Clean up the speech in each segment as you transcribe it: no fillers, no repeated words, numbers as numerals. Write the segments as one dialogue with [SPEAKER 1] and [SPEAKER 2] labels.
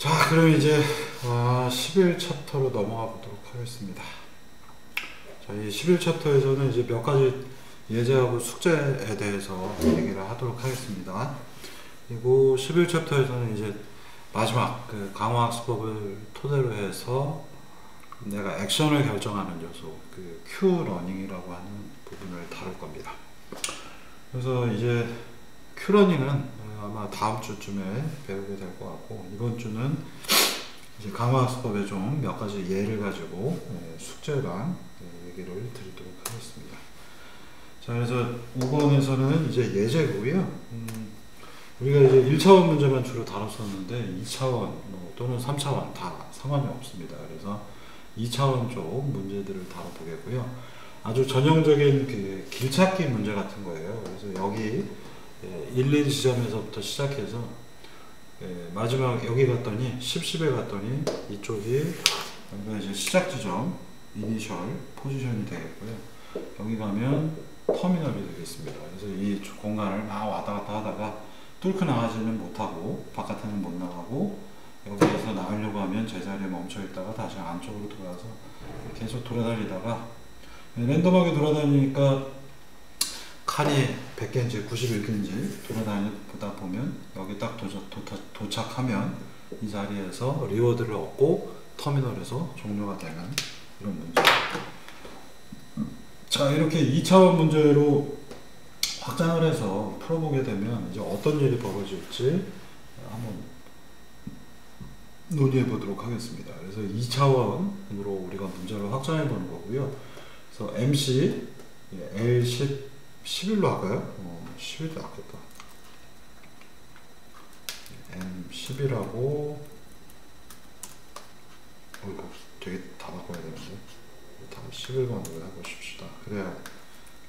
[SPEAKER 1] 자, 그럼 이제 11챕터로 넘어가 보도록 하겠습니다. 자, 이 11챕터에서는 이제 몇 가지 예제하고 숙제에 대해서 얘기를 하도록 하겠습니다. 그리고 11챕터에서는 이제 마지막 그 강화학습법을 토대로 해서 내가 액션을 결정하는 요소, 그 Q러닝이라고 하는 부분을 다룰 겁니다. 그래서 이제 Q러닝은 아마 다음 주쯤에 배우게 될 것 같고, 이번 주는 이제 강화학습법의 좀 몇 가지 예를 가지고 숙제랑 얘기를 드리도록 하겠습니다. 자, 그래서 5번에서는 이제 예제고요. 우리가 이제 1차원 문제만 주로 다뤘었는데 2차원 또는 3차원 다 상관이 없습니다. 그래서 2차원 쪽 문제들을 다뤄보겠고요. 아주 전형적인 그 길찾기 문제 같은 거예요. 그래서 여기 1, 2 지점에서부터 시작해서 마지막 여기 갔더니 10에 갔더니 이쪽이 여기가 이제 시작 지점 이니셜 포지션이 되겠고요. 여기 가면 터미널이 되겠습니다. 그래서 이 공간을 막 왔다 갔다 하다가 뚫고 나가지는 못하고 바깥에는 못 나가고 여기에서 나가려고 하면 제자리에 멈춰 있다가 다시 안쪽으로 들어가서 계속 돌아다니다가 랜덤하게 돌아다니니까 칸이 100개인지 91개인지 돌아다니다 보면 여기 딱 도착하면 이 자리에서 리워드를 얻고 터미널에서 종료가 되는 이런 문제. 자, 이렇게 2차원 문제로 확장을 해서 풀어보게 되면 이제 어떤 일이 벌어질지 한번 논의해 보도록 하겠습니다. 그래서 2차원으로 우리가 문제를 확장해 보는 거고요. 그래서 MC L10 11로 할까요? 11도 낫겠다. M11하고 이거 되게 다 바꿔야 되는데 다 11번으로 해보십시다. 그래야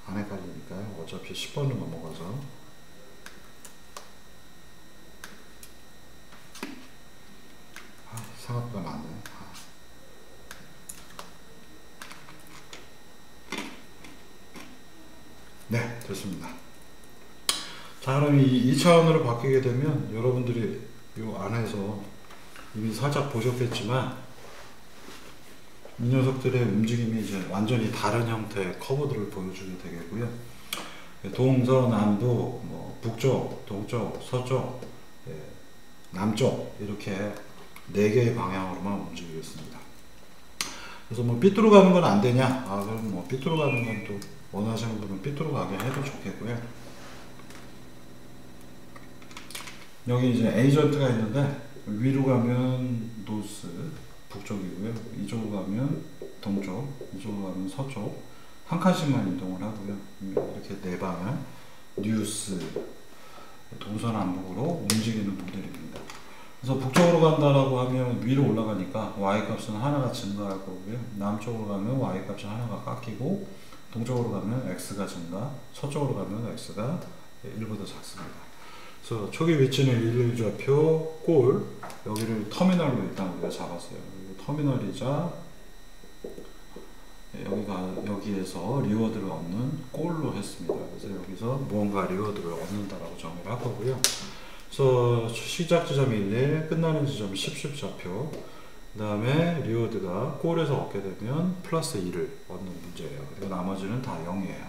[SPEAKER 1] 안 헷갈리니까요. 어차피 10번은 넘어가서 생각보다 많네. 네, 됐습니다. 자, 그럼 이 2차원으로 바뀌게 되면 여러분들이 이 안에서 이미 살짝 보셨겠지만 이 녀석들의 움직임이 이제 완전히 다른 형태의 커브들을 보여주게 되겠고요. 동서남북, 북쪽, 동쪽, 서쪽, 남쪽 이렇게 4개의 방향으로만 움직이겠습니다. 그래서 삐뚤어 가는 건 안 되냐? 그럼 삐뚤어 가는 건 또 원하시는 분은 삐뚤어 가게 해도 좋겠고요. 여기 이제 에이전트가 있는데 위로 가면 노스 북쪽이고요. 이쪽으로 가면 동쪽, 이쪽으로 가면 서쪽. 한 칸씩만 이동을 하고요. 이렇게 4방을 뉴스 동서남북으로 움직이는 모델입니다. 그래서 북쪽으로 간다라고 하면 위로 올라가니까 y 값은 하나가 증가할 거고요. 남쪽으로 가면 y 값이 하나가 깎이고 동쪽으로 가면 x가 증가, 서쪽으로 가면 x가 1보다 작습니다. 그래서 초기 위치는 1,1좌표 골, 여기를 터미널로 일단 우리가 잡았어요. 터미널이자 여기에서 리워드를 얻는 골로 했습니다. 그래서 여기서 무언가 리워드를 얻는다라고 정의를 할 거고요. 그래서 시작 지점이 1, 끝나는 지점이 10좌표, 그 다음에 리워드가 골에서 얻게 되면 플러스 2를 얻는 문제예요. 그리고 나머지는 다 0이에요.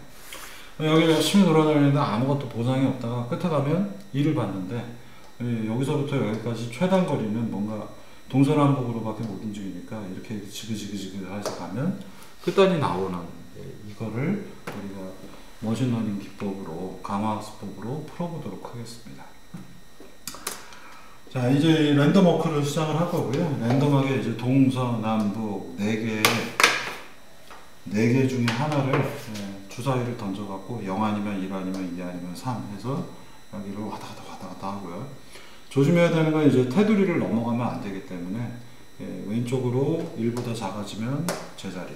[SPEAKER 1] 여기 열심히 돌아다니는데 아무것도 보상이 없다가 끝에 가면 2를 받는데 여기서부터 여기까지 최단 거리는 뭔가 동서남북으로밖에 못 움직이니까 이렇게 지그지그 해서 가면 끝단이 나오는 이거를 우리가 머신러닝 기법으로 강화학습법으로 풀어보도록 하겠습니다. 자, 이제 랜덤 워크를 시작을 할 거고요. 랜덤하게 이제 동서남북 4개 중에 하나를 주사위를 던져갖고 0 아니면 1 아니면 2 아니면 3 해서 여기를 왔다 갔다 하고요. 조심해야 되는 건 이제 테두리를 넘어가면 안 되기 때문에 왼쪽으로 1보다 작아지면 제자리,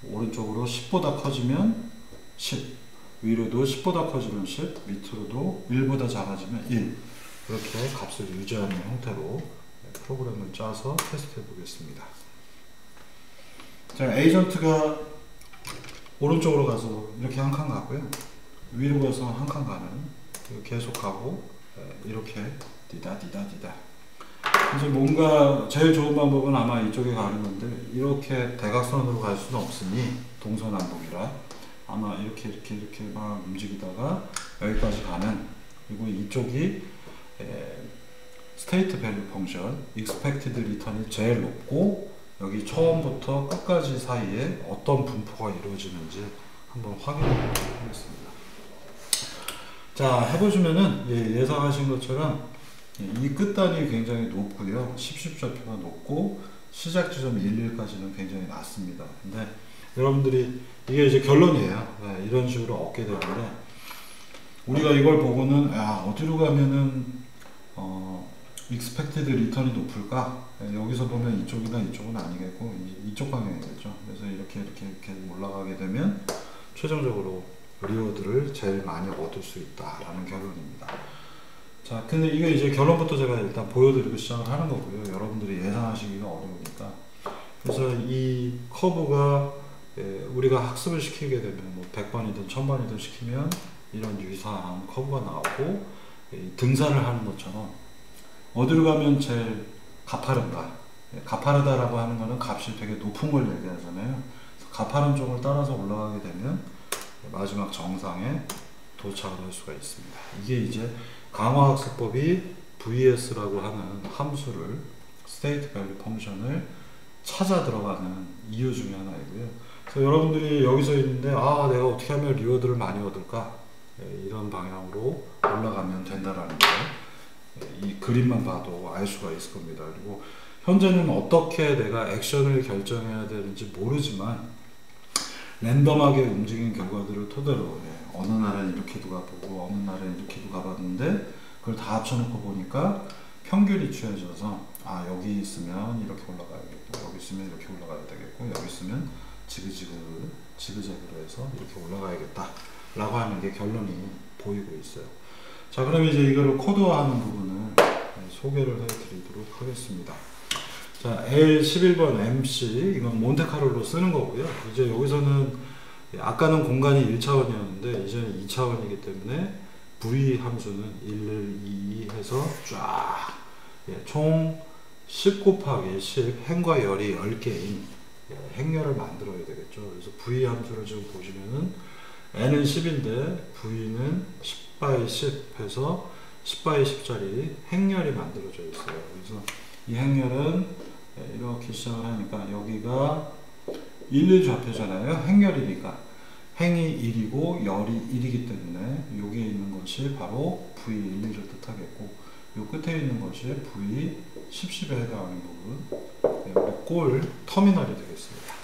[SPEAKER 1] 오른쪽으로 10보다 커지면 10, 위로도 10보다 커지면 10, 밑으로도 1보다 작아지면 1, 이렇게 값을 유지하는 형태로 프로그램을 짜서 테스트 해 보겠습니다. 자, 에이전트가 오른쪽으로 가서 이렇게 한 칸 가고요. 위로 가서 한 칸 가는, 계속 가고 이렇게 디다. 이제 뭔가 제일 좋은 방법은 아마 이쪽에 가는 건데, 이렇게 대각선으로 갈 수는 없으니 동서남북이라 아마 이렇게 막 움직이다가 여기까지 가는, 그리고 이쪽이 스테이트 밸류 펑션 expected return이 제일 높고, 여기 처음부터 끝까지 사이에 어떤 분포가 이루어지는지 한번 확인해 보도록 하겠습니다. 자, 해보시면은 예상하신 것처럼 이 끝단이 굉장히 높고요. 10좌표가 높고 시작 지점 11까지는 굉장히 낮습니다. 근데 여러분들이 이게 이제 결론이에요. 네, 이런 식으로 얻게 되는데, 우리가 이걸 보고는 어디로 가면은 expected return이 높을까? 여기서 보면 이쪽이나 이쪽은 아니겠고 이쪽 방향이겠죠. 그래서 이렇게 올라가게 되면 최종적으로 리워드를 제일 많이 얻을 수 있다라는 결론입니다. 자, 근데 이게 이제 결론부터 제가 일단 보여드리고 시작을 하는 거고요. 여러분들이 예상하시기가 어려우니까. 그래서 이 커브가 우리가 학습을 시키게 되면 뭐 100번이든 1000번이든 시키면 이런 유사한 커브가 나오고, 등산을 하는 것처럼 어디로 가면 제일 가파른가? 가파르다라고 하는 거는 값이 되게 높은 걸 얘기하잖아요. 그래서 가파른 쪽을 따라서 올라가게 되면 마지막 정상에 도착을 할 수가 있습니다. 이게 이제 강화학습법이 VS라고 하는 함수를, 스테이트 밸류 펑션을 찾아 들어가는 이유 중에 하나이고요. 그래서 여러분들이 여기서 있는데 내가 어떻게 하면 리워드를 많이 얻을까? 이런 방향으로 올라가면 된다라는 거, 이 그림만 봐도 알 수가 있을 겁니다. 그리고 현재는 어떻게 내가 액션을 결정해야 되는지 모르지만 랜덤하게 움직인 결과들을 토대로 어느 날은 이렇게도 가보고 어느 날은 이렇게도 가봤는데, 그걸 다 합쳐놓고 보니까 평균이 취해져서 여기 있으면 이렇게 올라가야겠고, 여기 있으면 이렇게 올라가야 되겠고, 여기 있으면 지그재그로 해서 이렇게 올라가야겠다 라고 하는 게 결론이 보이고 있어요. 자, 그럼 이제 이거를 코드화하는 부분을 소개를 해드리도록 하겠습니다. 자, L11번 MC, 이건 몬테카를로 쓰는 거고요. 이제 여기서는 아까는 공간이 1차원이었는데 이제는 2차원이기 때문에 V 함수는 1, 2 해서 쫙 총 10 곱하기 10 행과 열이 10개인 행렬을 만들어야 되겠죠. 그래서 V 함수를 지금 보시면은 N은 10인데 V는 10 by 10 해서 10 by 10짜리 행렬이 만들어져 있어요. 그래서 이 행렬은 이렇게 시작을 하니까 여기가 1, 2좌표잖아요. 행렬이니까 행이 1이고 열이 1이기 때문에 여기에 있는 것이 바로 V11을 뜻하겠고, 이 끝에 있는 것이 V10에 해당하는 부분, 우리 골 터미널이 되겠습니다.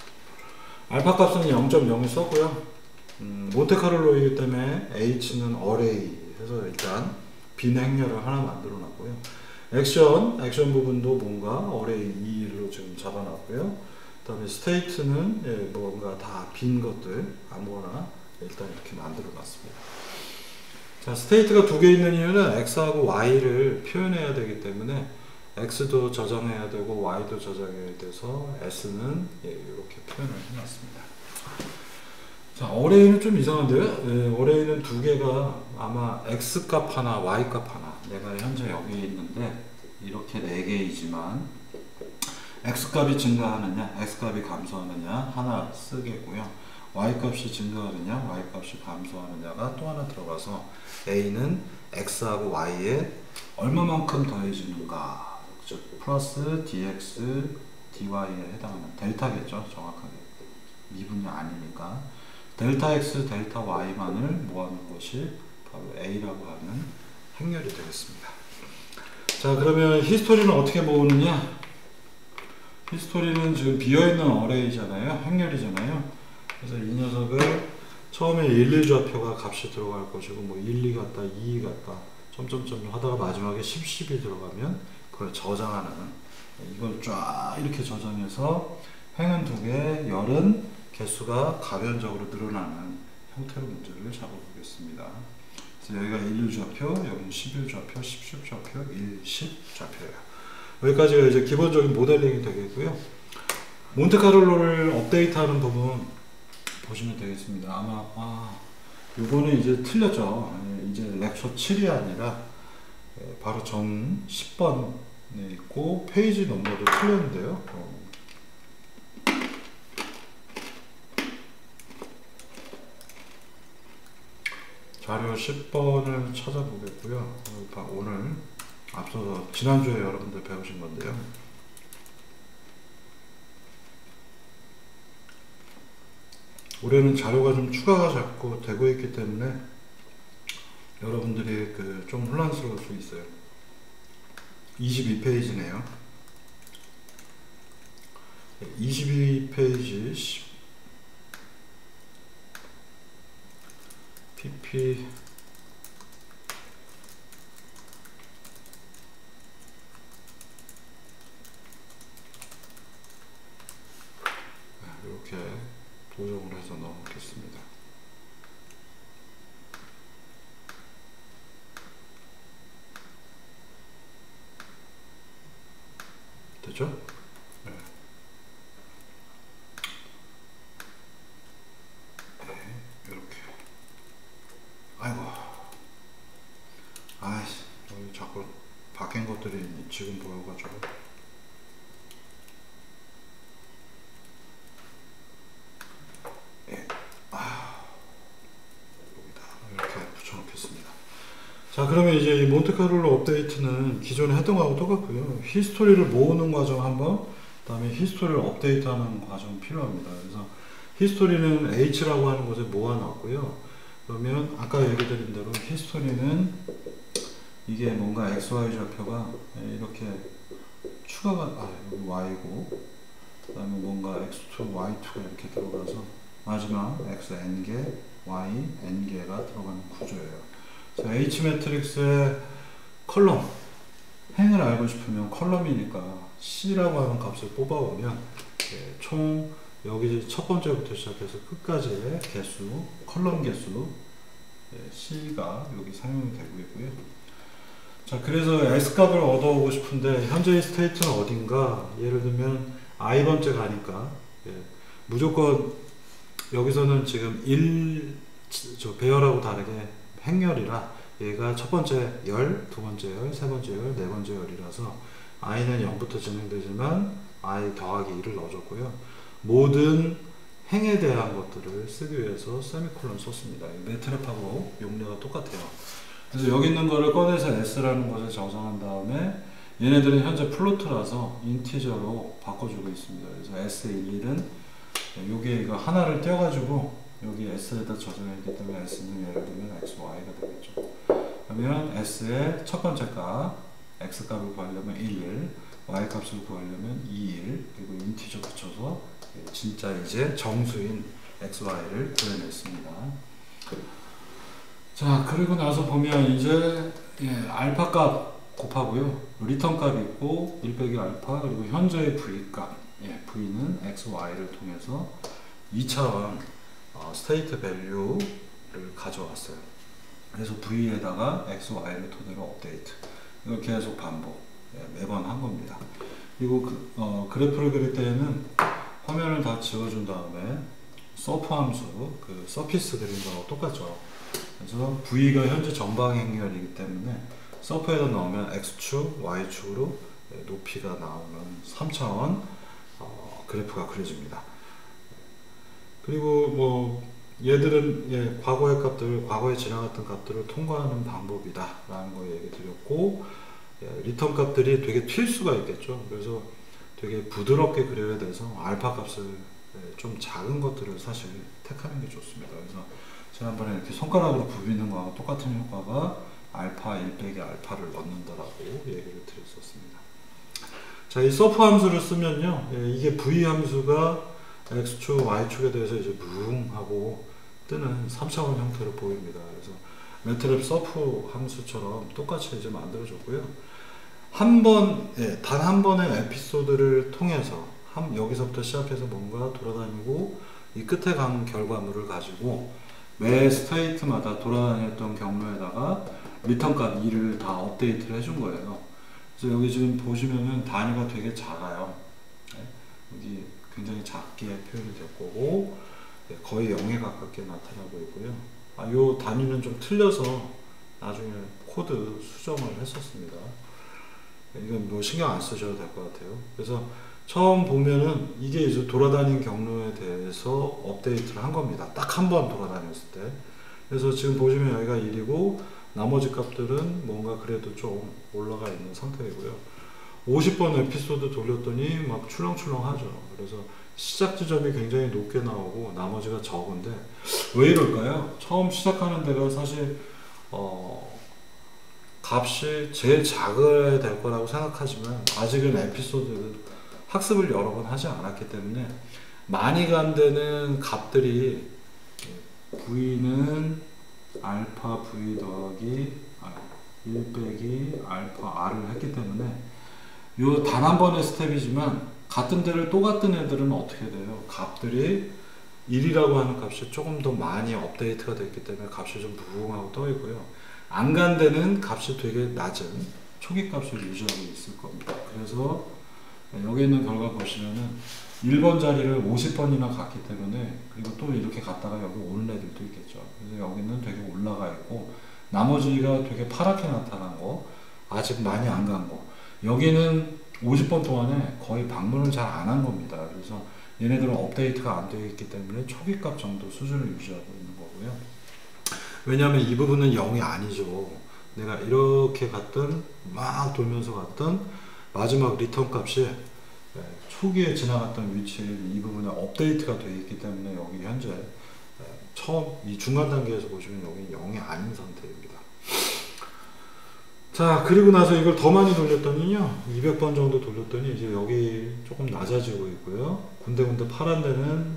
[SPEAKER 1] 알파 값은 0.0을 썼고요. 몬테카를로이기 때문에 H는 어레이 해서 일단 빈 행렬을 하나 만들어 놨고요. 액션 부분도 뭔가 어레이 2로 지금 잡아놨고요. 그 다음에 스테이트는 뭔가 다 빈 것들 아무거나 일단 이렇게 만들어 놨습니다. 자, 스테이트가 두 개 있는 이유는 X하고 Y를 표현해야 되기 때문에 X도 저장해야 되고 Y도 저장해야 돼서 S는 이렇게 표현을 해놨습니다. 자, 어레이는 좀 이상한데요? 어레이는 두 개가 아마 X 값 하나, Y 값 하나, 내가 현재 여기 있는데 이렇게 네 개이지만 X 값이 증가하느냐, X 값이 감소하느냐 하나 쓰겠고요. Y 값이 증가하느냐, Y 값이 감소하느냐가 또 하나 들어가서 A는 X하고 Y에 얼마만큼 더해지는가, 즉 플러스 DX, DY에 해당하는 델타겠죠. 정확하게 미분이 아니니까 델타 X, 델타 Y만을 모아놓은 것이 바로 A라고 하는 행렬이 되겠습니다. 자, 그러면 히스토리는 어떻게 모으느냐? 히스토리는 지금 비어있는 어레이잖아요. 행렬이잖아요. 그래서 이 녀석을 처음에 1, 2좌표가 값이 들어갈 것이고 뭐 1, 2 같다, 2 같다 점점점 하다가 마지막에 10, 10이 들어가면 그걸 저장하는, 이걸 쫙 이렇게 저장해서 행은 두 개, 열은 개수가 가변적으로 늘어나는 형태로 문제를 잡아보겠습니다. 그래서 여기가 1, 2좌표, 여기는 11좌표, 10좌표, 1, 10좌표예요. 여기까지가 이제 기본적인 모델링이 되겠고요. 몬테카를로를 업데이트하는 부분 보시면 되겠습니다. 아마 요거는 이제 틀렸죠. 이제 렉처 7이 아니라 바로 전 10번 있고 페이지 넘버도 틀렸는데요. 자료 10번을 찾아보겠고요. 오늘 앞서서 지난주에 여러분들 배우신 건데요. 올해는 자료가 좀 추가가 자꾸 되고 있기 때문에 여러분들이 좀 혼란스러울 수 있어요. 22페이지네요. 22페이지 PP 이렇게 도정을 해서 넣어놓겠습니다. 됐죠? 네. 네, 이렇게. 아이고. 아이씨, 여기 자꾸 바뀐 것들이 지금 보여가지고. 예. 여기다 이렇게 붙여놓겠습니다. 자, 그러면 이제 이 몬테카를로 업데이트는 기존에 했던 거하고 똑같고요. 히스토리를 모으는 과정 한번, 그 다음에 히스토리를 업데이트하는 과정 필요합니다. 그래서 히스토리는 H라고 하는 곳에 모아놨고요. 그러면 아까 얘기 드린 대로 히스토리는 이게 뭔가 XY 좌표가 이렇게 추가가, 여기 Y고, 그 다음에 뭔가 X2, Y2가 이렇게 들어가서 마지막 X N개, Y N개가 들어가는 구조예요. H 매트릭스의 컬럼, 행을 알고 싶으면 컬럼이니까 C라고 하는 값을 뽑아오면 총 여기 첫 번째부터 시작해서 끝까지의 개수, 컬럼 개수 C가 여기 사용이 되고 있고요. 자, 그래서 S값을 얻어오고 싶은데 현재의 스테이트는 어딘가, 예를 들면 I번째 가니까 무조건 여기서는 지금 배열하고 다르게 행열이라 얘가 첫 번째 열, 두 번째 열, 세 번째 열, 네 번째 열이라서 i는 0부터 진행되지만 i 더하기 2를 넣어줬고요. 모든 행에 대한 것들을 쓰기 위해서 세미콜론 썼습니다. 매트랩하고 용례가 똑같아요. 그래서 여기 있는 거를 꺼내서 s라는 것을 저장한 다음에 얘네들은 현재 플로트라서 인티저로 바꿔주고 있습니다. 그래서 s11은 요게 이거 하나를 떼어가지고 여기 S에다 저장했기 때문에 S는 예를 들면 XY가 되겠죠. 그러면 S의 첫 번째 값, X 값을 구하려면 1, Y 값을 구하려면 2, 그리고 인티저 붙여서 진짜 이제 정수인 XY를 구해냈습니다. 자, 그리고 나서 보면 이제 알파 값 곱하고요. 리턴 값이 있고 1 빼기 알파, 그리고 현재의 V 값, V는 XY를 통해서 2차원 스테이트 밸류를 가져왔어요. 그래서 V에다가 X, Y를 토대로 업데이트. 이걸 계속 반복 매번 한 겁니다. 그리고 그래프를 그릴 때에는 화면을 다 지워준 다음에 서프 함수, 서피스 그린 거하고 똑같죠. 그래서 V가 현재 전방 행렬이기 때문에 서프에다 넣으면 X축, Y축으로 높이가 나오는 3차원 그래프가 그려집니다. 그리고 뭐 얘들은 과거의 값들, 과거에 지나갔던 값들을 통과하는 방법이다 라는 거 얘기 드렸고, 리턴 값들이 되게 튈 수가 있겠죠. 그래서 되게 부드럽게 그려야 돼서 알파 값을 좀 작은 것들을 사실 택하는 게 좋습니다. 그래서 지난번에 이렇게 손가락으로 부비는 거하고 똑같은 효과가 알파 1 빼기 알파를 넣는다라고 얘기를 드렸었습니다. 자, 이 서프 함수를 쓰면요, 이게 V 함수가 X축, Y축에 대해서 이제 무웅 하고 뜨는 3차원 형태로 보입니다. 그래서 매트랩 서프 함수처럼 똑같이 이제 만들어줬고요. 단 한 번의 에피소드를 통해서 여기서부터 시작해서 뭔가 돌아다니고 이 끝에 간 결과물을 가지고 매 스테이트마다 돌아다녔던 경로에다가 리턴 값 2를 다 업데이트를 해준 거예요. 그래서 여기 지금 보시면은 단위가 되게 작아요. 여기 굉장히 작게 표현이 될 거고 거의 0에 가깝게 나타나고 있고요. 요 단위는 좀 틀려서 나중에 코드 수정을 했었습니다. 이건 뭐 신경 안 쓰셔도 될 것 같아요. 그래서 처음 보면은 이게 이제 돌아다니는 경로에 대해서 업데이트를 한 겁니다. 딱 한 번 돌아다녔을 때. 그래서 지금 보시면 여기가 1이고 나머지 값들은 뭔가 그래도 좀 올라가 있는 상태이고요. 50번 에피소드 돌렸더니 막 출렁출렁하죠. 그래서 시작 지점이 굉장히 높게 나오고 나머지가 적은데 왜 이럴까요? 처음 시작하는 데가 사실 값이 제일 작아야 될 거라고 생각하지만 아직은 에피소드 학습을 여러 번 하지 않았기 때문에 많이 간 데는 값들이 V는 알파 V 더하기 1 빼기 알파 R을 했기 때문에 요 단 한 번의 스텝이지만 같은 데를 또 같은 애들은 어떻게 돼요? 값들이 1이라고 하는 값이 조금 더 많이 업데이트가 됐기 때문에 값이 좀 부응하고 떠 있고요. 안 간 데는 값이 되게 낮은 초기 값을 유지하고 있을 겁니다. 그래서 여기 있는 결과 보시면은 1번 자리를 50번이나 갔기 때문에 그리고 또 이렇게 갔다가 여기 오는 애들도 있겠죠. 그래서 여기는 되게 올라가 있고 나머지가 되게 파랗게 나타난 거 아직 많이 안 간 거 여기는 50번 동안에 거의 방문을 잘 안 한 겁니다. 그래서 얘네들은 업데이트가 안 되어 있기 때문에 초기 값 정도 수준을 유지하고 있는 거고요. 왜냐하면 이 부분은 0이 아니죠. 내가 이렇게 갔든 막 돌면서 갔든 마지막 리턴 값이 초기에 지나갔던 위치에 이 부분에 업데이트가 되어 있기 때문에 여기 현재 처음 이 중간 단계에서 보시면 여기 0이 아닌 상태입니다. 자, 그리고 나서 이걸 더 많이 돌렸더니요 200번 정도 돌렸더니 이제 여기 조금 낮아지고 있고요. 군데군데 파란 데는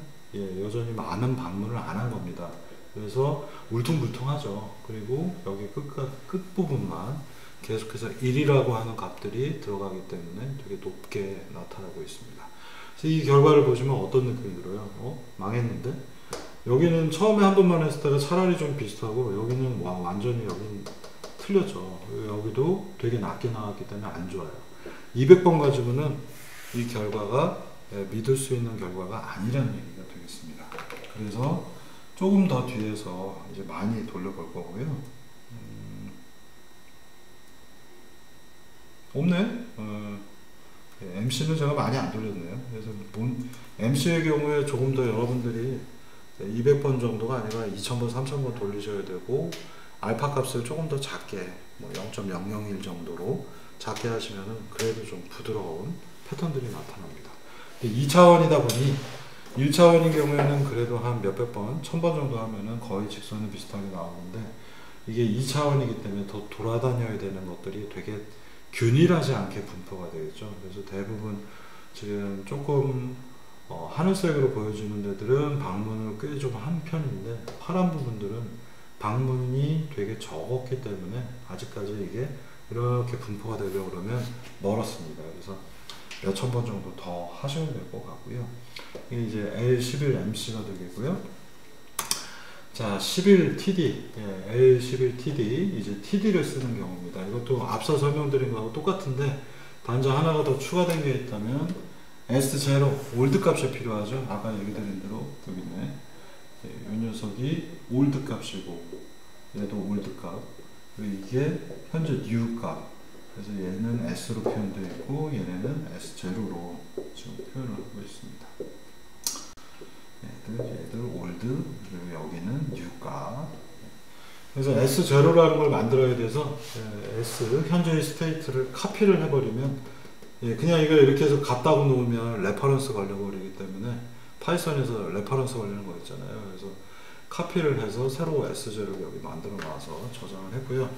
[SPEAKER 1] 여전히 많은 방문을 안 한 겁니다. 그래서 울퉁불퉁하죠. 그리고 여기 끝부분만 계속해서 1이라고 하는 값들이 들어가기 때문에 되게 높게 나타나고 있습니다. 그래서 이 결과를 보시면 어떤 느낌이 들어요? 망했는데? 여기는 처음에 한 번만 했을 때가 차라리 좀 비슷하고 여기는 완전히 여긴 틀렸죠. 여기도 되게 낮게 나왔기 때문에 안 좋아요. 200번 가지고는 이 결과가 믿을 수 있는 결과가 아니라는 얘기가 되겠습니다. 그래서 조금 더 뒤에서 이제 많이 돌려볼 거고요. 없네? MC는 제가 많이 안 돌렸네요. 그래서 MC의 경우에 조금 더 여러분들이 200번 정도가 아니라 2000번, 3000번 돌리셔야 되고 알파 값을 조금 더 작게 뭐 0.001 정도로 작게 하시면은 그래도 좀 부드러운 패턴들이 나타납니다. 2차원이다 보니 1차원인 경우에는 그래도 한 몇백 번, 1000번 정도 하면은 거의 직선이 비슷하게 나오는데 이게 2차원이기 때문에 더 돌아다녀야 되는 것들이 되게 균일하지 않게 분포가 되겠죠. 그래서 대부분 지금 조금 하늘색으로 보여지는 데들은 방문을 꽤 좀 한 편인데 파란 부분들은 방문이 되게 적었기 때문에 아직까지 이게 이렇게 분포가 되려고 그러면 멀었습니다. 그래서 몇천 번 정도 더 하셔야 될 것 같고요. 이게 이제 L11MC가 되겠고요. 자, 11TD, L11TD, 이제 TD를 쓰는 경우입니다. 이것도 앞서 설명드린 거하고 똑같은데 단자 하나가 더 추가된 게 있다면 S0, 올드 값이 필요하죠. 아까 얘기 드린 대로 여기 있네. 이 녀석이 올드 값이고 얘도 올드 값, 그리고 이게 현재 new 값. 그래서 얘는 S로 표현되어 있고 얘네는 S0로 지금 표현을 하고 있습니다. 얘들 올드, 그리고 여기는 new 값. 그래서 S0라는 걸 만들어야 돼서 S 현재의 스테이트를 카피를 해버리면 그냥 이걸 이렇게 해서 갖다고 놓으면 레퍼런스 걸려버리기 때문에 파이썬에서 레퍼런스 걸리는 거 있잖아요. 그래서 카피를 해서 새로 S0를 여기 만들어 놔서 저장을 했고요.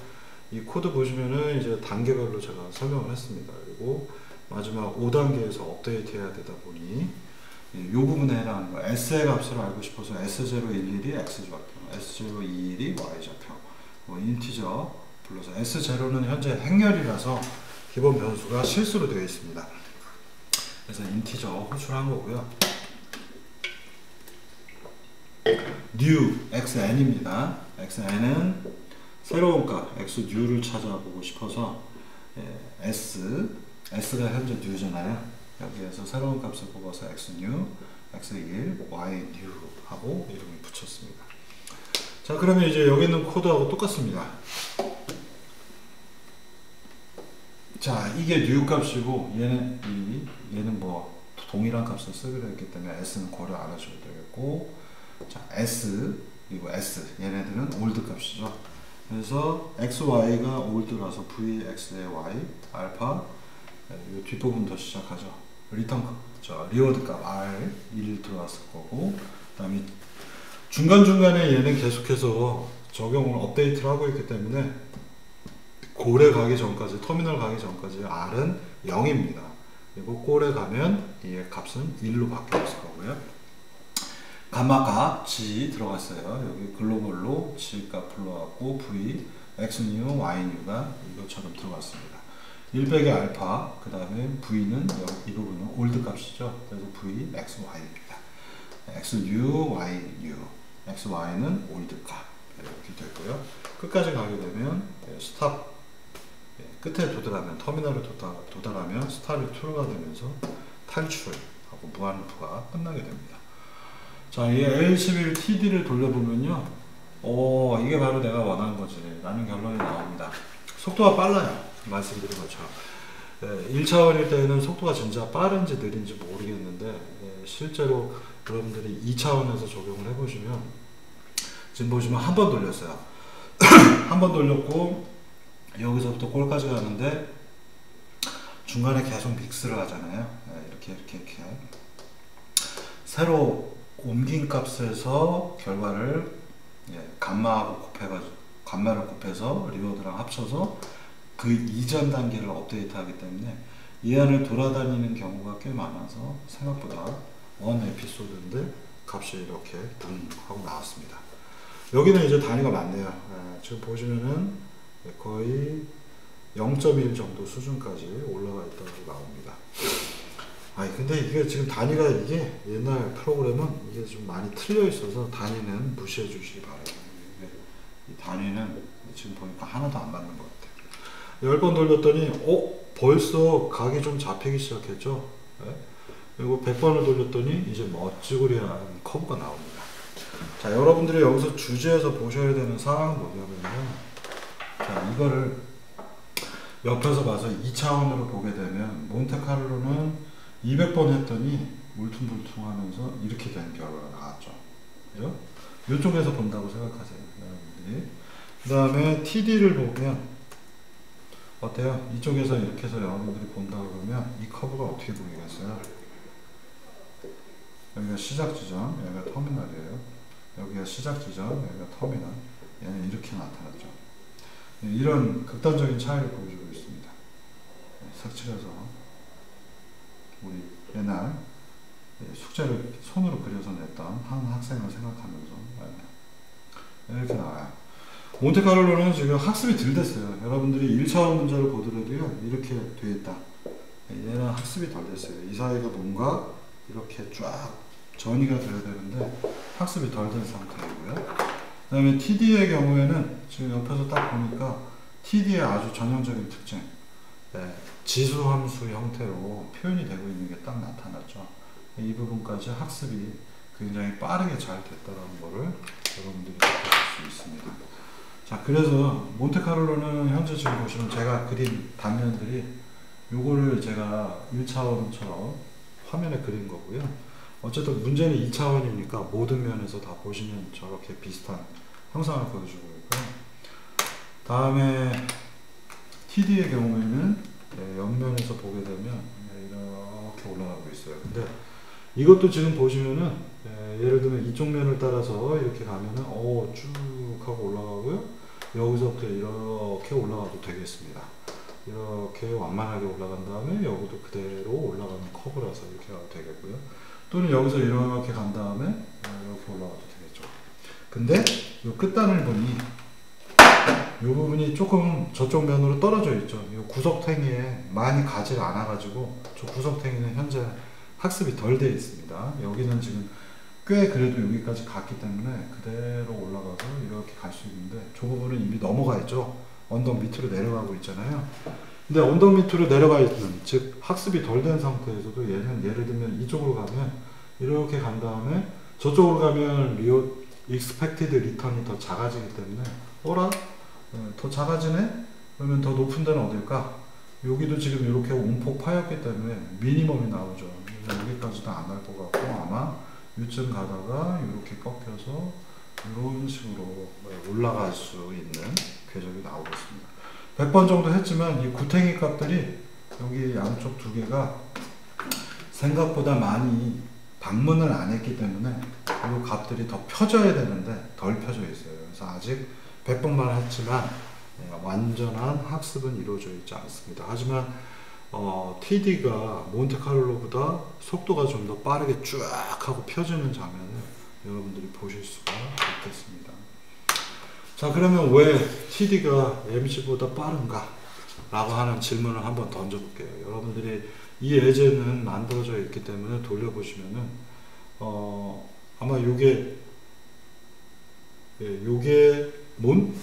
[SPEAKER 1] 이 코드 보시면은 이제 단계별로 제가 설명을 했습니다. 그리고 마지막 5단계에서 업데이트 해야 되다 보니 이 부분에 해당하는 거 S의 값을 알고 싶어서 S011이 X좌표, S021이 Y좌표, 뭐 인티저 불러서 S0는 현재 행렬이라서 기본 변수가 실수로 되어 있습니다. 그래서 인티저 호출한 거고요. new xn입니다. xn은 새로운 값 x new를 찾아보고 싶어서 s가 현재 new잖아요. 여기에서 새로운 값을 뽑아서 x new, x1, y new 하고 이름을 붙였습니다. 자, 그러면 이제 여기 있는 코드하고 똑같습니다. 자, 이게 뉴 값이고 얘는 뭐 동일한 값을 쓰기로 했기 때문에 s는 고려 안 하셔도 되겠고, 자 s 그리고 s 얘네들은 올드 값이죠. 그래서 xy가 올드라서 vx의 y 알파 이 뒷부분부터 시작하죠. 리턴 리워드 값 r 1 들어왔을 거고, 그 다음에 중간중간에 얘는 계속해서 적용을 업데이트를 하고 있기 때문에 골에 가기 전까지, 터미널 가기 전까지 r은 0입니다. 그리고 골에 가면 이 값은 1로 바뀌어 있을 거고요. 감마 값 g 들어갔어요. 여기 글로벌로 g 값 불러왔고 v x new y new가 이것처럼 들어갔습니다. 1 빼기 알파, 그 다음에 v는 이 부분은 올드 값이죠. 그래서 v x y입니다. x new y new, x y는 올드 값 이렇게 되고요. 끝까지 가게 되면 스탑, 끝에 도달하면, 터미널을 도달하면 스탑이 true가 되면서 탈출하고 무한루프가 끝나게 됩니다. 자, 이 L11TD를 돌려보면요, 이게 바로 내가 원하는 거지 라는 결론이 나옵니다. 속도가 빨라요. 말씀드린 것처럼 1차원일 때는 속도가 진짜 빠른지 느린지 모르겠는데, 실제로 여러분들이 2차원에서 적용을 해보시면, 지금 보시면 한 번 돌렸어요. 한 번 돌렸고 여기서부터 골까지 가는데 중간에 계속 믹스를 하잖아요. 이렇게 새로 옮긴 값에서 결과를 감마하고 감마를 곱해서 리워드랑 합쳐서 그 이전 단계를 업데이트하기 때문에 이 안을 돌아다니는 경우가 꽤 많아서 생각보다 원 에피소드인데 값이 이렇게 붕 하고 나왔습니다. 여기는 이제 단위가 많네요. 지금 보시면은 거의 0.1 정도 수준까지 올라가 있다고 나옵니다. 근데 이게 지금 단위가, 이게 옛날 프로그램은 이게 좀 많이 틀려 있어서 단위는 무시해 주시기 바랍니다. 이 단위는 지금 보니까 하나도 안 맞는 것 같아요. 10번 돌렸더니 벌써 각이 좀 잡히기 시작했죠. 그리고 100번을 돌렸더니 이제 멋지구리한 커브가 나옵니다. 자, 여러분들이 여기서 주제에서 보셔야 되는 사항은 뭐냐면요, 자, 이거를 옆에서 봐서 2차원으로 보게 되면 몬테카를로는 200번 했더니 울퉁불퉁하면서 이렇게 된 결과가 나왔죠. 이쪽에서 본다고 생각하세요, 여러분들이. 그 다음에 TD를 보면 어때요? 이쪽에서 이렇게 해서 여러분들이 본다 그러면 이 커브가 어떻게 보이겠어요? 여기가 시작 지점, 여기가 터미널이에요. 여기가 시작 지점, 여기가 터미널. 얘는 이렇게 나타났죠. 이런 극단적인 차이를 보여주고 있습니다. 색칠해서 우리 옛날 숙제를 손으로 그려서 냈던 한 학생을 생각하면서 이렇게 나와요. 몬테카를로는 지금 학습이 덜 됐어요. 여러분들이 1차원 문제를 보더라도요, 이렇게 돼 있다. 얘는 학습이 덜 됐어요. 이 사이가 뭔가 이렇게 쫙 전이가 돼야 되는데 학습이 덜 된 상태이고요. 그 다음에 TD의 경우에는 지금 옆에서 딱 보니까 TD의 아주 전형적인 특징, 지수함수 형태로 표현이 되고 있는 게 딱 나타났죠. 이 부분까지 학습이 굉장히 빠르게 잘 됐다는 거를 여러분들이 느낄 수 있습니다. 자, 그래서 몬테카를로는 현재 지금 보시면 제가 그린 단면들이 요거를 제가 1차원처럼 화면에 그린 거고요. 어쨌든 문제는 2차원이니까 모든 면에서 다 보시면 저렇게 비슷한 형상을 보여주고 있고요. 다음에 TD의 경우에는 옆면에서 보게 되면 이렇게 올라가고 있어요. 근데 이것도 지금 보시면은 예를 들면 이쪽 면을 따라서 이렇게 가면은 쭉 하고 올라가고요. 여기서부터 이렇게 올라가도 되겠습니다. 이렇게 완만하게 올라간 다음에 여기도 그대로 올라가는 커브라서 이렇게 가도 되겠고요. 또는 여기서 이렇게 간 다음에 이렇게 올라가도 되겠죠. 근데 이 끝단을 보니 이 부분이 조금 저쪽 면으로 떨어져 있죠. 이 구석탱이에 많이 가지가 않아 가지고 저 구석탱이는 현재 학습이 덜 되어 있습니다. 여기는 지금 꽤 그래도 여기까지 갔기 때문에 그대로 올라가서 이렇게 갈 수 있는데 저 부분은 이미 넘어가 있죠. 언덕 밑으로 내려가고 있잖아요. 근데 언덕 밑으로 내려가 있는, 즉 학습이 덜 된 상태에서도 얘는 예를 들면 이쪽으로 가면 이렇게 간 다음에 저쪽으로 가면 expected return이 더 작아지기 때문에 더 작아지네? 그러면 더 높은 데는 어딜까? 여기도 지금 이렇게 온폭 파였기 때문에 미니멈이 나오죠. 여기까지도 안 갈 것 같고 아마 요쯤 가다가 이렇게 꺾여서 이런 식으로 올라갈 수 있는 궤적이 나오겠습니다. 100번 정도 했지만 이 구탱이 값들이 여기 양쪽 두 개가 생각보다 많이 방문을 안 했기 때문에 이 값들이 더 펴져야 되는데 덜 펴져 있어요. 그래서 아직 100번만 했지만 완전한 학습은 이루어져 있지 않습니다. 하지만 TD가 몬테카를로보다 속도가 좀 더 빠르게 쭉 하고 펴지는 장면을 여러분들이 보실 수가 있겠습니다. 자, 그러면 왜 TD가 MC보다 빠른가? 라고 하는 질문을 한번 던져볼게요. 여러분들이 이 예제는 만들어져 있기 때문에 돌려보시면은 아마 요게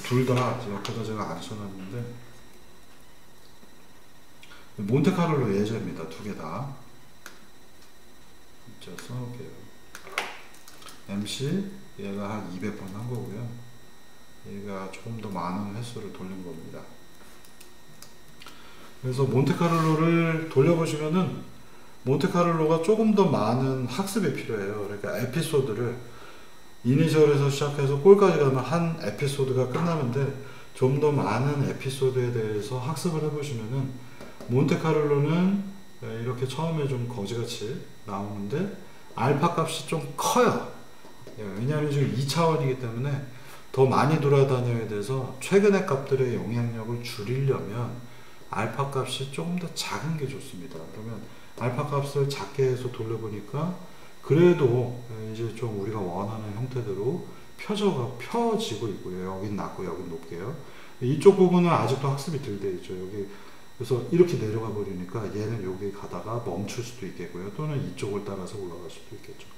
[SPEAKER 1] 둘 다 옆에다 제가 안 써놨는데 몬테카를로 예제입니다. 두 개 다. 제가 써놓을게요. MC 얘가 한 200번 한 거고요. 얘가 조금 더 많은 횟수를 돌린 겁니다. 그래서 몬테카를로를 돌려보시면은 몬테카를로가 조금 더 많은 학습이 필요해요. 그러니까 에피소드를 이니셜에서 시작해서 골까지 가면 한 에피소드가 끝나는데 좀 더 많은 에피소드에 대해서 학습을 해보시면은 몬테카를로는 이렇게 처음에 좀 거지같이 나오는데 알파 값이 좀 커요. 왜냐하면 지금 2차원이기 때문에 더 많이 돌아다녀야 돼서 최근의 값들의 영향력을 줄이려면 알파 값이 조금 더 작은 게 좋습니다. 그러면 알파 값을 작게 해서 돌려보니까 그래도 이제 좀 우리가 원하는 형태대로 펴지고 있고요. 여긴 낮고 여긴 높게요. 이쪽 부분은 아직도 학습이 덜 돼 있죠. 여기 그래서 이렇게 내려가 버리니까 얘는 여기 가다가 멈출 수도 있겠고요. 또는 이쪽을 따라서 올라갈 수도 있겠죠.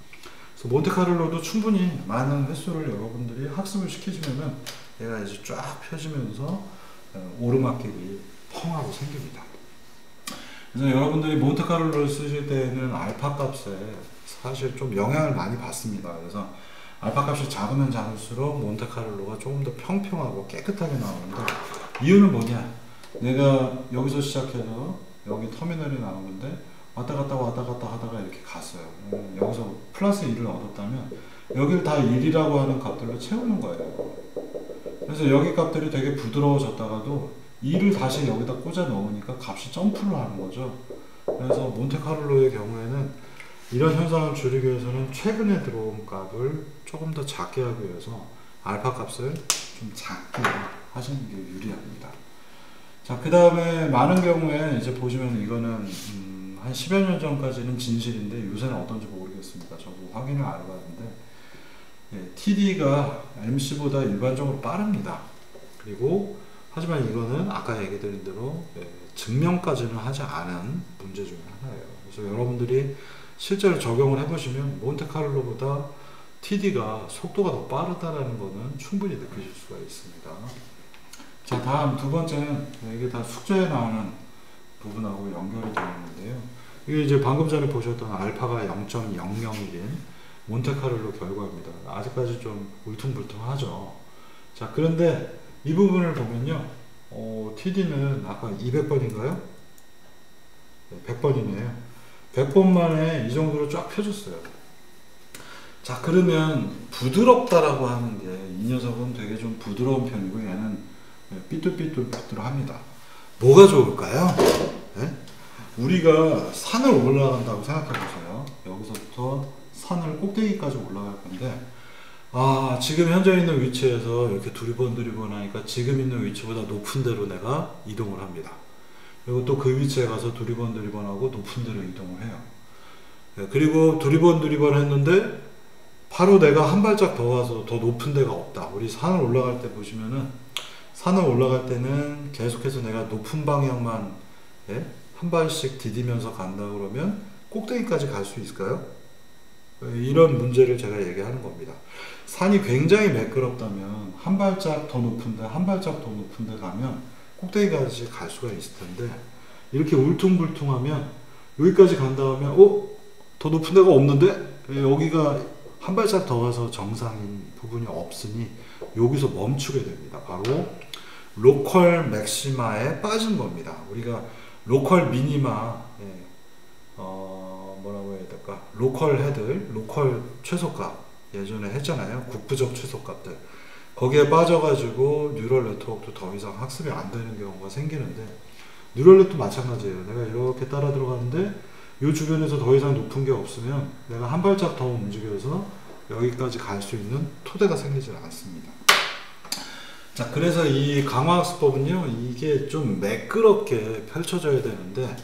[SPEAKER 1] 그래서 몬테카를로도 충분히 많은 횟수를 여러분들이 학습을 시키시면은 얘가 이제 쫙 펴지면서 오르막길이 펑 하고 생깁니다. 그래서 여러분들이 몬테카를로를 쓰실 때는 알파 값에 사실 좀 영향을 많이 받습니다. 그래서 알파 값이 작으면 작을수록 몬테카를로가 조금 더 평평하고 깨끗하게 나오는데 이유는 뭐냐? 내가 여기서 시작해서 여기 터미널이 나오는데 왔다 갔다 하다가 이렇게 갔어요. 여기서 플러스 1을 얻었다면 여기를 다 1이라고 하는 값들로 채우는 거예요. 그래서 여기 값들이 되게 부드러워졌다가도 2를 다시 여기다 꽂아 넣으니까 값이 점프를 하는 거죠. 그래서 몬테카를로의 경우에는 이런 현상을 줄이기 위해서는 최근에 들어온 값을 조금 더 작게 하기 위해서 알파 값을 좀 작게 하시는 게 유리합니다. 자, 그 다음에 많은 경우에 이제 보시면 이거는 한 10여 년 전까지는 진실인데 요새는 어떤지 모르겠습니다. 저도 확인을 안 해봤는데 TD가 MC보다 일반적으로 빠릅니다. 그리고 하지만 이거는 아까 얘기 드린 대로 증명까지는 하지 않은 문제 중에 하나예요. 그래서 여러분들이 실제로 적용을 해보시면 몬테카를로보다 TD가 속도가 더 빠르다라는 거는 충분히 느끼실 수가 있습니다. 자, 다음 두 번째는 이게 다 숙제에 나오는 부분하고 연결이 되어 있는데요. 이게 이제 방금 전에 보셨던 알파가 0.001인 몬테카를로 결과입니다. 아직까지 좀 울퉁불퉁하죠. 자, 그런데 이 부분을 보면요. TD는 아까 200번인가요? 네, 100번이네요. 100번 만에 이 정도로 쫙 펴졌어요. 자, 그러면 부드럽다라고 하는 게 이 녀석은 되게 좀 부드러운 편이고 얘는 삐뚤삐뚤합니다. 뭐가 좋을까요? 네? 우리가 산을 올라간다고 생각해 보세요. 여기서부터 산을 꼭대기까지 올라갈 건데 지금 현재 있는 위치에서 이렇게 두리번 하니까 지금 있는 위치보다 높은 데로 내가 이동을 합니다. 그리고 또 그 위치에 가서 두리번 하고 높은 데로 이동을 해요. 네, 그리고 두리번 했는데 바로 내가 한 발짝 더 가서 더 높은 데가 없다. 우리 산을 올라갈 때 보시면은 산을 올라갈 때는 계속해서 내가 높은 방향만 한 발씩 디디면서 간다 그러면 꼭대기까지 갈 수 있을까요? 이런 문제를 제가 얘기하는 겁니다. 산이 굉장히 매끄럽다면 한 발짝 더 높은데 가면 꼭대기까지 갈 수가 있을 텐데 이렇게 울퉁불퉁하면 여기까지 간 다음에 더 높은 데가 없는데 여기가 한 발짝 더 가서 정상인 부분이 없으니 여기서 멈추게 됩니다. 바로 로컬 맥시마에 빠진 겁니다. 우리가 로컬 미니마, 뭐라고 해야 될까? 로컬 헤드, 로컬 최소값 예전에 했잖아요. 국부적 최소값들. 거기에 빠져가지고 뉴럴 네트워크도 더 이상 학습이 안 되는 경우가 생기는데, 뉴럴 네트워크 마찬가지예요. 내가 이렇게 따라 들어가는데 이 주변에서 더 이상 높은 게 없으면 내가 한 발짝 더 움직여서 여기까지 갈 수 있는 토대가 생기지 않습니다. 자, 그래서 이 강화학습법은요, 이게 좀 매끄럽게 펼쳐져야 되는데,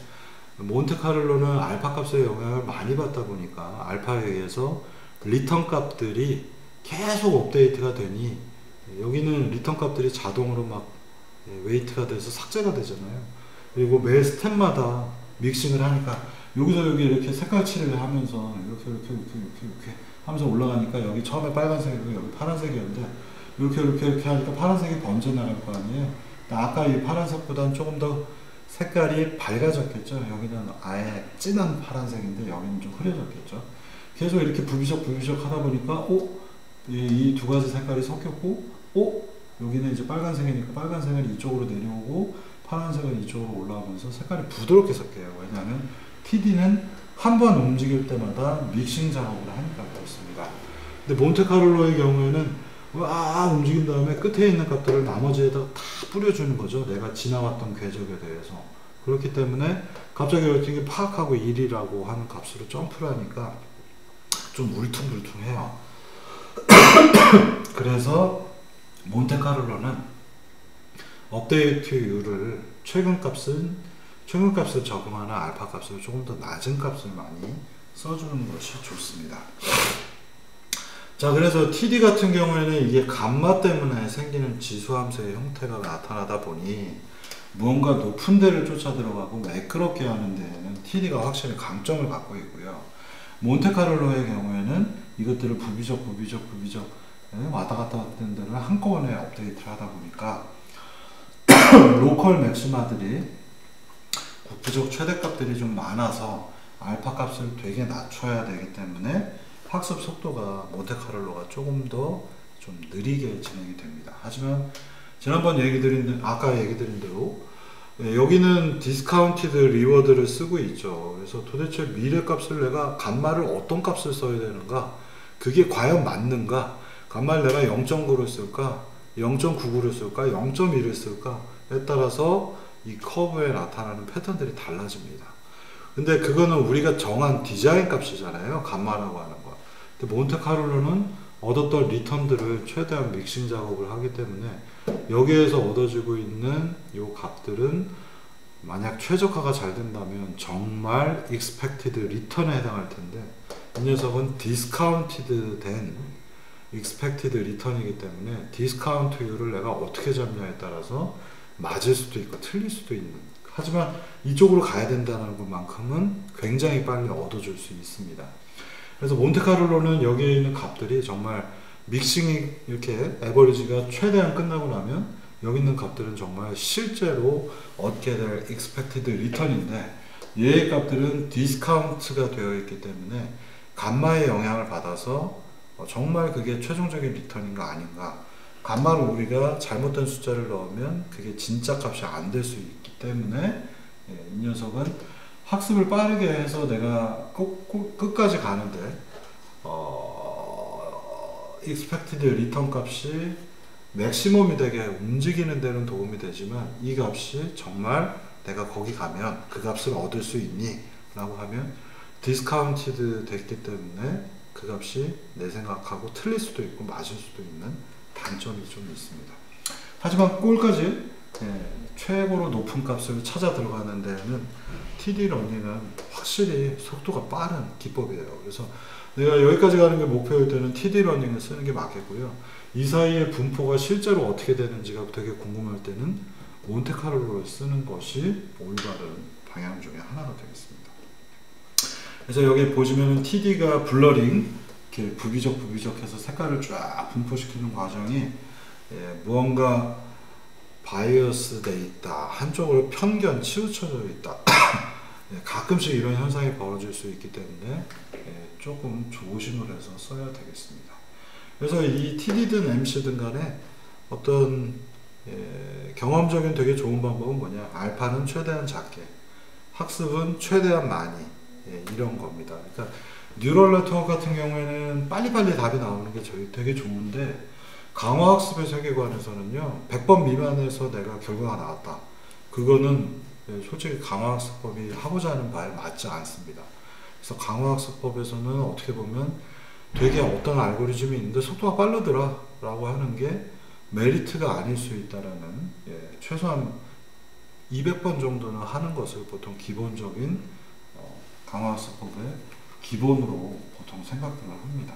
[SPEAKER 1] 몬테카를로는 알파 값의 영향을 많이 받다 보니까 알파에 의해서 리턴 값들이 계속 업데이트가 되니, 여기는 리턴 값들이 자동으로 막 웨이트가 돼서 삭제가 되잖아요. 그리고 매 스텝마다 믹싱을 하니까 여기서 여기 이렇게 색깔 칠을 하면서 이렇게 하면서 올라가니까, 여기 처음에 빨간색이고 여기 파란색이었는데 이렇게 하니까 파란색이 번져나갈 거 아니에요. 아까 이 파란색보다는 조금 더 색깔이 밝아졌겠죠. 여기는 아예 진한 파란색인데 여기는 좀 흐려졌겠죠. 계속 이렇게 부비적 하다 보니까 이 두 가지 색깔이 섞였고, 여기는 이제 빨간색이니까 빨간색은 이쪽으로 내려오고 파란색은 이쪽으로 올라오면서 색깔이 부드럽게 섞여요. 왜냐하면 TD는 한 번 움직일 때마다 믹싱 작업을 하니까 그렇습니다. 근데 몬테카를로의 경우에는 움직인 다음에 끝에 있는 값들을 나머지에다 다 뿌려주는 거죠. 내가 지나왔던 궤적에 대해서. 그렇기 때문에 갑자기 어떻게 파악하고 1이라고 하는 값으로 점프를 하니까 좀 울퉁불퉁해요. 그래서 몬테카를로는 업데이트율을 최근 값을 적용하는 알파 값을 조금 더 낮은 값을 많이 써주는 것이 좋습니다. 자, 그래서 TD 같은 경우에는 이게 감마 때문에 생기는 지수함수의 형태가 나타나다 보니 무언가 높은 데를 쫓아 들어가고 매끄럽게 하는 데에는 TD가 확실히 강점을 갖고 있고요. 몬테카를로의 경우에는 이것들을 부비적 왔다 갔다 하는 데를 한꺼번에 업데이트를 하다 보니까 로컬 맥시마들이 국부적 최대값들이 좀 많아서 알파 값을 되게 낮춰야 되기 때문에 학습 속도가 몬테카를로가 조금 더 좀 느리게 진행이 됩니다. 하지만 지난번 아까 얘기 드린 대로 여기는 디스카운티드 리워드를 쓰고 있죠. 그래서 도대체 미래값을 내가 감마를 어떤 값을 써야 되는가, 그게 과연 맞는가, 감마를 내가 0.9를 쓸까 0.99를 쓸까 0.1을 쓸까에 따라서 이 커브에 나타나는 패턴들이 달라집니다. 근데 그거는 우리가 정한 디자인 값이잖아요. 감마라고 하는 거. 근데 몬테카를로는 얻었던 리턴들을 최대한 믹싱 작업을 하기 때문에 여기에서 얻어지고 있는 이 값들은 만약 최적화가 잘 된다면 정말 expected return에 해당할 텐데, 이 녀석은 discounted 된 expected return이기 때문에 디스카운트율을 내가 어떻게 잡냐에 따라서 맞을 수도 있고 틀릴 수도 있는, 하지만 이쪽으로 가야 된다는 것만큼은 굉장히 빨리 얻어줄 수 있습니다. 그래서 몬테카를로는 여기에 있는 값들이 정말 믹싱이 이렇게 에버리지가 최대한 끝나고 나면 여기 있는 값들은 정말 실제로 얻게 될 expected return인데, 얘의 값들은 디스카운트가 되어 있기 때문에 감마의 영향을 받아서 정말 그게 최종적인 리턴인가 아닌가, 감마로 우리가 잘못된 숫자를 넣으면 그게 진짜 값이 안 될 수 있기 때문에 이 녀석은 학습을 빠르게 해서 내가 끝까지 가는데 expected return 값이 맥시멈이 되게 움직이는 데는 도움이 되지만, 이 값이 정말 내가 거기 가면 그 값을 얻을 수 있니? 라고 하면 디스카운티드 됐기 때문에 그 값이 내 생각하고 틀릴 수도 있고 맞을 수도 있는 단점이 좀 있습니다. 하지만 골까지 최고로 높은 값을 찾아 들어가는 데는 TD 러닝은 확실히 속도가 빠른 기법이에요. 그래서 내가 여기까지 가는 게 목표일 때는 TD 러닝을 쓰는 게 맞겠고요. 이 사이의 분포가 실제로 어떻게 되는지가 되게 궁금할 때는 몬테카를로를 쓰는 것이 올바른 방향 중에 하나가 되겠습니다. 그래서 여기 보시면은 TD가 블러링, 이렇게 부비적해서 색깔을 쫙 분포시키는 과정이 무언가 바이어스 돼 있다, 한쪽으로 편견 치우쳐져 있다 가끔씩 이런 현상이 벌어질 수 있기 때문에 조금 조심을 해서 써야 되겠습니다. 그래서 이 TD든 MC든 간에 어떤 경험적인 되게 좋은 방법은 뭐냐, 알파는 최대한 작게, 학습은 최대한 많이, 이런 겁니다. 그러니까 뉴럴 네트워크 같은 경우에는 빨리빨리 답이 나오는 게 저희 되게 좋은데, 강화학습의 세계관에서는요 100번 미만에서 내가 결과가 나왔다, 그거는 솔직히 강화학습법이 하고자 하는 바에 맞지 않습니다. 그래서 강화학습법에서는 어떻게 보면 되게 어떤 알고리즘이 있는데 속도가 빠르더라 라고 하는 게 메리트가 아닐 수 있다라는, 최소한 200번 정도는 하는 것을 보통 기본적인 강화학습법의 기본으로 보통 생각들을 합니다.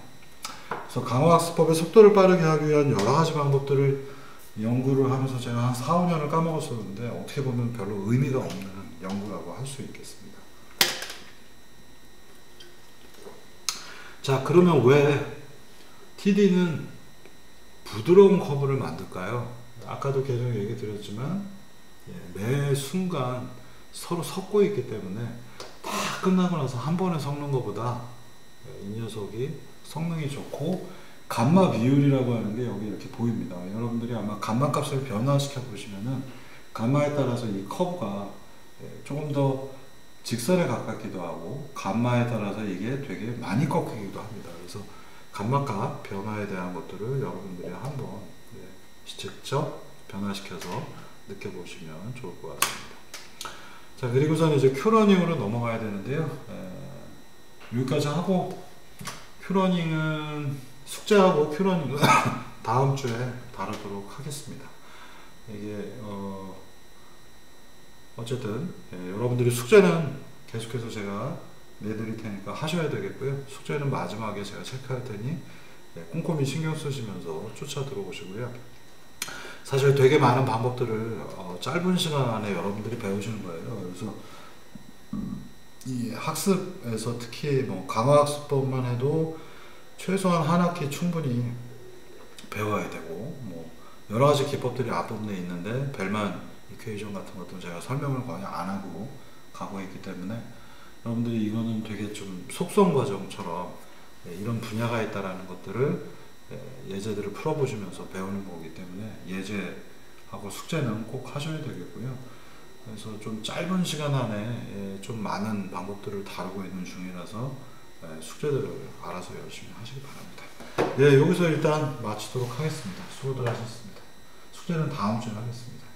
[SPEAKER 1] 그래서 강화학습법의 속도를 빠르게 하기 위한 여러 가지 방법들을 연구를 하면서 제가 한 4, 5년을 까먹었었는데 어떻게 보면 별로 의미가 없는 연구라고 할 수 있겠습니다. 자, 그러면 왜 TD는 부드러운 커브를 만들까요? 아까도 계속 얘기 드렸지만 매 순간 서로 섞고 있기 때문에 다 끝나고 나서 한 번에 섞는 것보다 이 녀석이 성능이 좋고, 감마 비율이라고 하는 게 여기 이렇게 보입니다. 여러분들이 아마 감마 값을 변화시켜 보시면은 감마에 따라서 이 커브가 조금 더 직선에 가깝기도 하고 감마에 따라서 이게 되게 많이 꺾이기도 합니다. 그래서 감마값 변화에 대한 것들을 여러분들이 한번 직접 변화시켜서 느껴보시면 좋을 것 같습니다. 자, 그리고선 이제 큐러닝으로 넘어가야 되는데요. 여기까지 하고 큐러닝은 숙제하고 큐러닝은 다음 주에 다루도록 하겠습니다. 이게 어쨌든 여러분들이 숙제는 계속해서 제가 내드릴 테니까 하셔야 되겠고요. 숙제는 마지막에 제가 체크할 테니 꼼꼼히 신경 쓰시면서 쫓아 들어오시고요. 사실 되게 많은 방법들을 짧은 시간 안에 여러분들이 배우시는 거예요. 그래서 이 학습에서 특히 뭐 강화학습법만 해도 최소한 한 학기 충분히 배워야 되고, 뭐 여러 가지 기법들이 앞부분에 있는데 벨만 이퀘이션 같은 것도 제가 설명을 거의 안 하고 가고 있기 때문에 여러분들이 이거는 되게 좀 속성 과정처럼 이런 분야가 있다라는 것들을 예제들을 풀어보시면서 배우는 거기 때문에 예제하고 숙제는 꼭 하셔야 되겠고요. 그래서 좀 짧은 시간 안에 좀 많은 방법들을 다루고 있는 중이라서 숙제들을 알아서 열심히 하시기 바랍니다. 여기서 일단 마치도록 하겠습니다. 수고들 하셨습니다. 숙제는 다음 주에 하겠습니다.